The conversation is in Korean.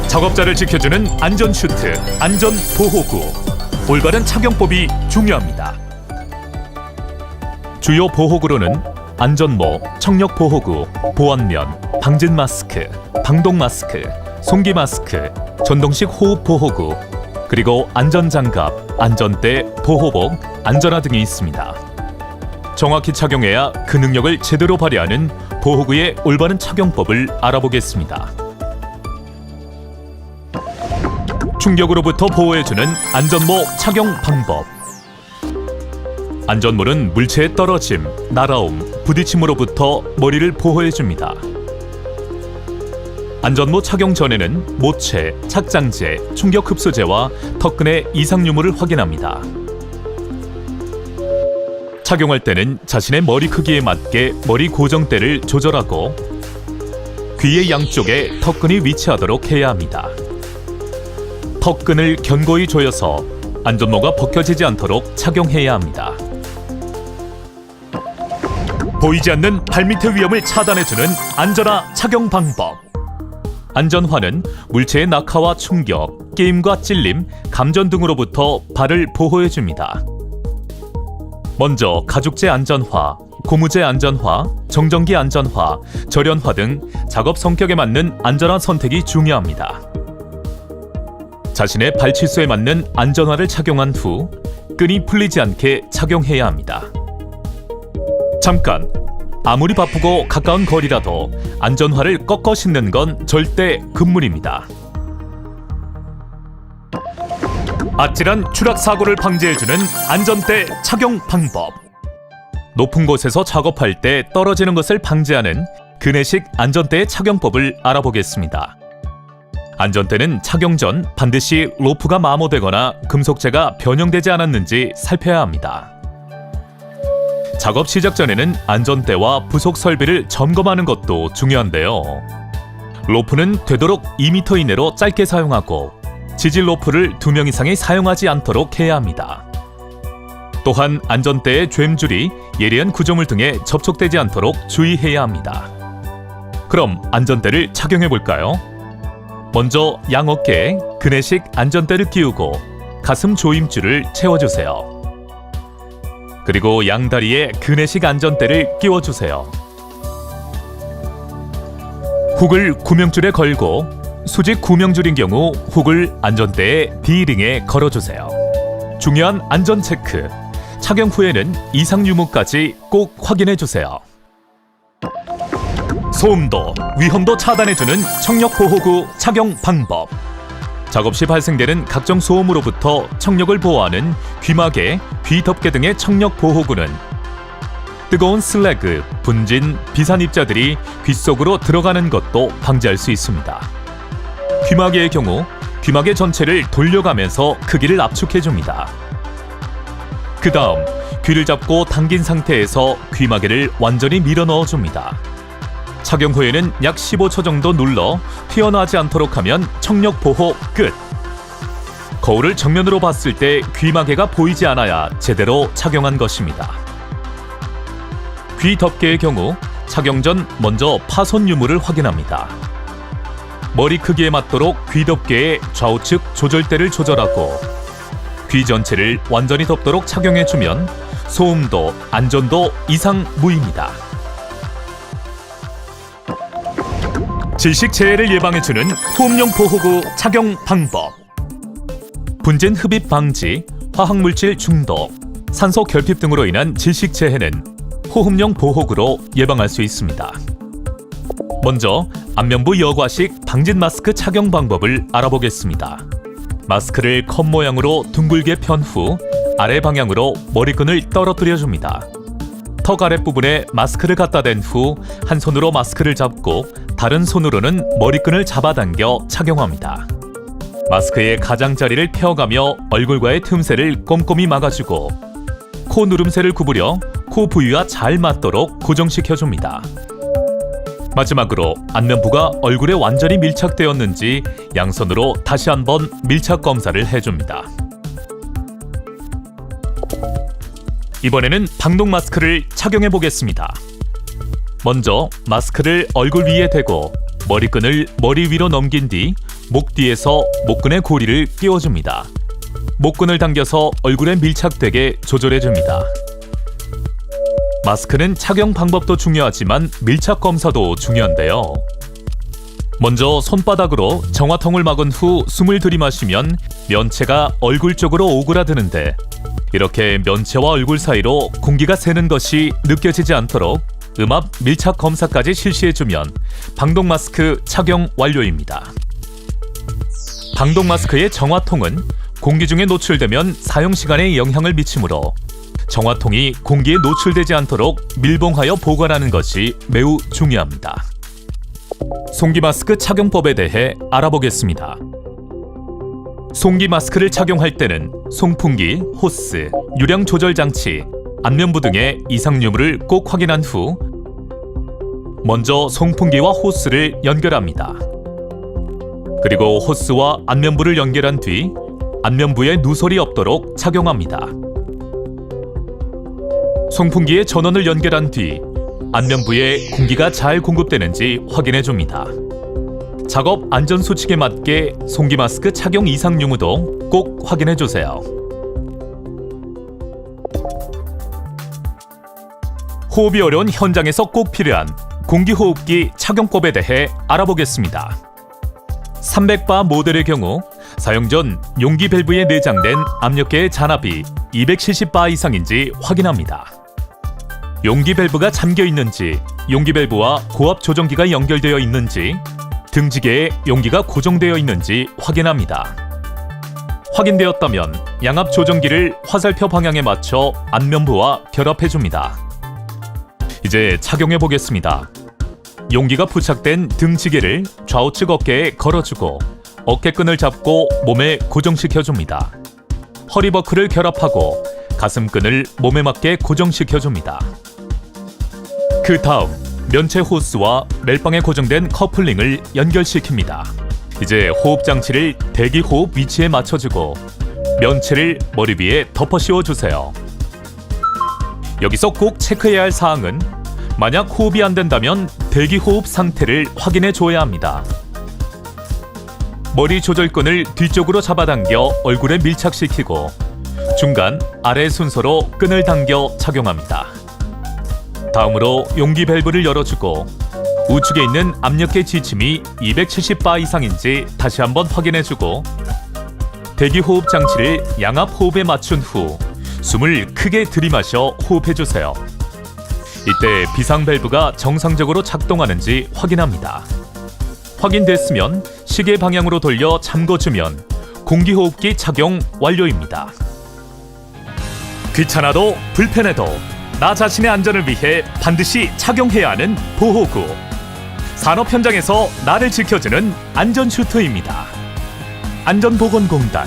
작업자를 지켜주는 안전슈트, 안전보호구. 올바른 착용법이 중요합니다. 주요 보호구로는 안전모, 청력보호구, 보안면, 방진마스크, 방독마스크, 송기마스크, 전동식 호흡보호구, 그리고 안전장갑, 안전대, 보호복, 안전화 등이 있습니다. 정확히 착용해야 그 능력을 제대로 발휘하는 보호구의 올바른 착용법을 알아보겠습니다. 충격으로부터 보호해주는 안전모 착용 방법. 안전모는 물체의 떨어짐, 날아옴, 부딪힘으로부터 머리를 보호해줍니다. 안전모 착용 전에는 모체, 착장제, 충격흡수제와 턱근의 이상 유무를 확인합니다. 착용할 때는 자신의 머리 크기에 맞게 머리 고정대를 조절하고 귀의 양쪽에 턱근이 위치하도록 해야 합니다. 턱근을 견고히 조여서 안전모가 벗겨지지 않도록 착용해야 합니다. 보이지 않는 발밑의 위험을 차단해주는 안전화 착용 방법. 안전화는 물체의 낙하와 충격, 게임과 찔림, 감전 등으로부터 발을 보호해줍니다. 먼저 가죽재 안전화, 고무재 안전화, 정전기 안전화, 절연화 등 작업 성격에 맞는 안전화 선택이 중요합니다. 자신의 발치수에 맞는 안전화를 착용한 후 끈이 풀리지 않게 착용해야 합니다. 잠깐! 아무리 바쁘고 가까운 거리라도 안전화를 꺾어 신는 건 절대 금물입니다. 아찔한 추락사고를 방지해주는 안전대 착용 방법. 높은 곳에서 작업할 때 떨어지는 것을 방지하는 그네식 안전대의 착용법을 알아보겠습니다. 안전대는 착용 전 반드시 로프가 마모되거나 금속재가 변형되지 않았는지 살펴야 합니다. 작업 시작 전에는 안전대와 부속 설비를 점검하는 것도 중요한데요. 로프는 되도록 2m 이내로 짧게 사용하고 지질 로프를 2명 이상이 사용하지 않도록 해야 합니다. 또한 안전대의 쨈줄이 예리한 구조물 등에 접촉되지 않도록 주의해야 합니다. 그럼 안전대를 착용해 볼까요? 먼저 양어깨에 그네식 안전대를 끼우고 가슴 조임줄을 채워주세요. 그리고 양다리에 그네식 안전대를 끼워주세요. 훅을 구명줄에 걸고 수직 구명줄인 경우 훅을 안전대의 D링에 걸어주세요. 중요한 안전 체크. 착용 후에는 이상 유무까지 꼭 확인해주세요. 소음도, 위험도 차단해주는 청력보호구 착용 방법. 작업 시 발생되는 각종 소음으로부터 청력을 보호하는 귀마개, 귀덮개 등의 청력 보호구는 뜨거운 슬래그, 분진, 비산 입자들이 귀 속으로 들어가는 것도 방지할 수 있습니다. 귀마개의 경우 귀마개 전체를 돌려가면서 크기를 압축해줍니다. 그 다음 귀를 잡고 당긴 상태에서 귀마개를 완전히 밀어 넣어줍니다. 착용 후에는 약 15초 정도 눌러 튀어나오지 않도록 하면 청력 보호 끝! 거울을 정면으로 봤을 때 귀마개가 보이지 않아야 제대로 착용한 것입니다. 귀 덮개의 경우 착용 전 먼저 파손 유무를 확인합니다. 머리 크기에 맞도록 귀 덮개의 좌우측 조절대를 조절하고 귀 전체를 완전히 덮도록 착용해주면 소음도, 안전도 이상 무입니다. 질식재해를 예방해주는 호흡용 보호구 착용 방법. 분진 흡입 방지, 화학물질 중독, 산소 결핍 등으로 인한 질식재해는 호흡용 보호구로 예방할 수 있습니다. 먼저 안면부 여과식 방진 마스크 착용 방법을 알아보겠습니다. 마스크를 컵 모양으로 둥글게 편 후 아래 방향으로 머리끈을 떨어뜨려줍니다. 턱 아랫부분에 마스크를 갖다 댄 후 한 손으로 마스크를 잡고 다른 손으로는 머리끈을 잡아당겨 착용합니다. 마스크의 가장자리를 펴가며 얼굴과의 틈새를 꼼꼼히 막아주고 코 누름새를 구부려 코 부위와 잘 맞도록 고정시켜줍니다. 마지막으로 안면부가 얼굴에 완전히 밀착되었는지 양손으로 다시 한번 밀착 검사를 해줍니다. 이번에는 방독 마스크를 착용해 보겠습니다. 먼저 마스크를 얼굴 위에 대고 머리끈을 머리 위로 넘긴 뒤 목 뒤에서 목근의 고리를 끼워줍니다. 목근을 당겨서 얼굴에 밀착되게 조절해줍니다. 마스크는 착용 방법도 중요하지만 밀착 검사도 중요한데요. 먼저 손바닥으로 정화통을 막은 후 숨을 들이마시면 면체가 얼굴 쪽으로 오그라드는데, 이렇게 면체와 얼굴 사이로 공기가 새는 것이 느껴지지 않도록 음압 밀착 검사까지 실시해주면 방독 마스크 착용 완료입니다. 방독 마스크의 정화통은 공기 중에 노출되면 사용 시간에 영향을 미치므로 정화통이 공기에 노출되지 않도록 밀봉하여 보관하는 것이 매우 중요합니다. 송기 마스크 착용법에 대해 알아보겠습니다. 송기 마스크를 착용할 때는 송풍기, 호스, 유량 조절 장치, 안면부 등의 이상 유무를 꼭 확인한 후 먼저 송풍기와 호스를 연결합니다. 그리고 호스와 안면부를 연결한 뒤 안면부에 누설이 없도록 착용합니다. 송풍기에 전원을 연결한 뒤 안면부에 공기가 잘 공급되는지 확인해 줍니다. 작업 안전 수칙에 맞게 송기 마스크 착용 이상 유무도 꼭 확인해 주세요. 호흡이 어려운 현장에서 꼭 필요한 공기호흡기 착용법에 대해 알아보겠습니다. 300바 모델의 경우 사용 전 용기 밸브에 내장된 압력계의 잔압이 270바 이상인지 확인합니다. 용기 밸브가 잠겨 있는지, 용기 밸브와 고압 조정기가 연결되어 있는지, 등지개에 용기가 고정되어 있는지 확인합니다. 확인되었다면 양압 조정기를 화살표 방향에 맞춰 안면부와 결합해줍니다. 이제 착용해 보겠습니다. 용기가 부착된 등지개를 좌우측 어깨에 걸어주고 어깨끈을 잡고 몸에 고정시켜줍니다. 허리버클을 결합하고 가슴끈을 몸에 맞게 고정시켜줍니다. 그 다음 면체 호스와 멜빵에 고정된 커플링을 연결시킵니다. 이제 호흡 장치를 대기 호흡 위치에 맞춰주고 면체를 머리 위에 덮어 씌워주세요. 여기서 꼭 체크해야 할 사항은 만약 호흡이 안 된다면 대기 호흡 상태를 확인해 줘야 합니다. 머리 조절끈을 뒤쪽으로 잡아당겨 얼굴에 밀착시키고 중간, 아래 순서로 끈을 당겨 착용합니다. 다음으로 용기 밸브를 열어주고 우측에 있는 압력계 지침이 270바 이상인지 다시 한번 확인해주고 대기 호흡 장치를 양압 호흡에 맞춘 후 숨을 크게 들이마셔 호흡해주세요. 이때 비상 밸브가 정상적으로 작동하는지 확인합니다. 확인됐으면 시계 방향으로 돌려 잠궈주면 공기호흡기 착용 완료입니다. 귀찮아도 불편해도 나 자신의 안전을 위해 반드시 착용해야 하는 보호구. 산업 현장에서 나를 지켜주는 안전슈트입니다. 안전보건공단